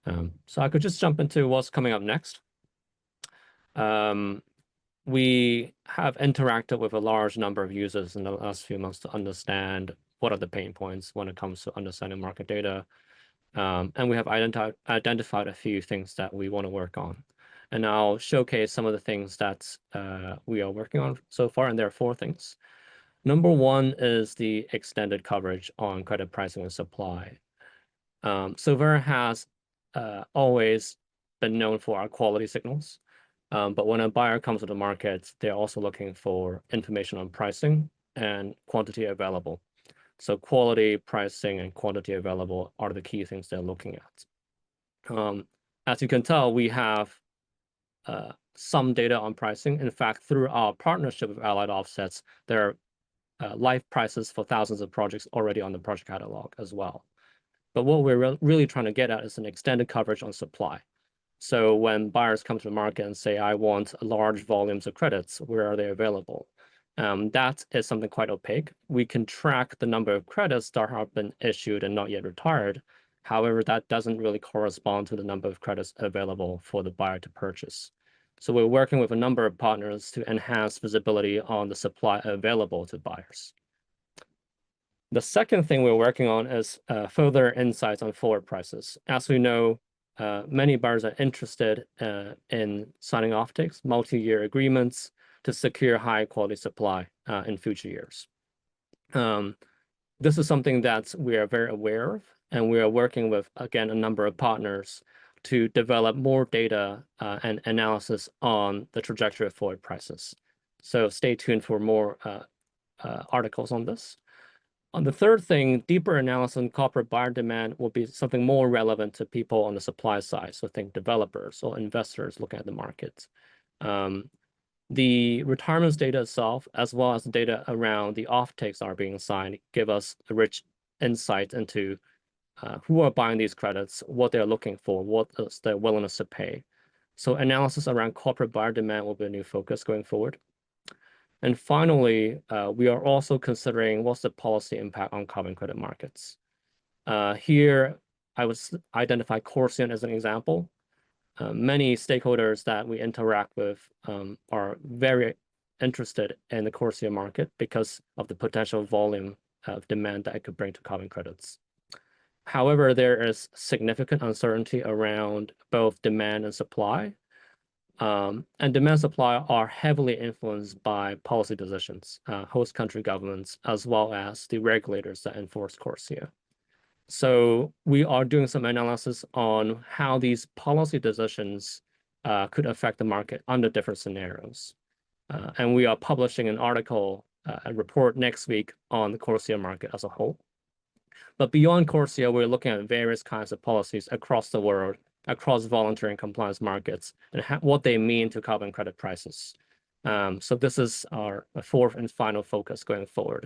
So I could just jump into what's coming up next. We have interacted with a large number of users in the last few months to understand what are the pain points when it comes to understanding market data. And we have identified a few things that we want to work on. And I'll showcase some of the things that we are working on so far, and there are 4 things. Number 1 is the extended coverage on credit pricing and supply. Sylvera has always been known for our quality signals. But when a buyer comes to the market, they're also looking for information on pricing and quantity available. So quality, pricing, and quantity available are the key things they're looking at. As you can tell, we have some data on pricing. In fact, through our partnership with Allied Offsets, there are live prices for thousands of projects already on the project catalog as well. But what we're really trying to get at is an extended coverage on supply. So when buyers come to the market and say, I want large volumes of credits, where are they available? That is something quite opaque. We can track the number of credits that have been issued and not yet retired. However, that doesn't really correspond to the number of credits available for the buyer to purchase. So we're working with a number of partners to enhance visibility on the supply available to buyers. The second thing we're working on is further insights on forward prices. As we know, many buyers are interested in signing offtakes, multi-year agreements to secure high-quality supply in future years. This is something that we are very aware of, and we are working with, again, a number of partners to develop more data and analysis on the trajectory of forward prices. So stay tuned for more articles on this. On the third thing, deeper analysis on corporate buyer demand will be something more relevant to people on the supply side. So think developers or investors looking at the market. The retirements data itself, as well as the data around the offtakes are being signed, give us a rich insight into who are buying these credits, what they're looking for, what is their willingness to pay. So analysis around corporate buyer demand will be a new focus going forward. And finally, we are also considering what's the policy impact on carbon credit markets. Here, I would identify Corsian as an example. Many stakeholders that we interact with are very interested in the Corsian market because of the potential volume of demand that it could bring to carbon credits. However, there is significant uncertainty around both demand and supply. And demand and supply are heavily influenced by policy decisions, host country governments, as well as the regulators that enforce CORSIA. So we are doing some analysis on how these policy decisions could affect the market under different scenarios. And we are publishing an article, a report next week on the CORSIA market as a whole. But beyond CORSIA, we're looking at various kinds of policies across the world, across voluntary and compliance markets, and what they mean to carbon credit prices. So this is our 4th and final focus going forward.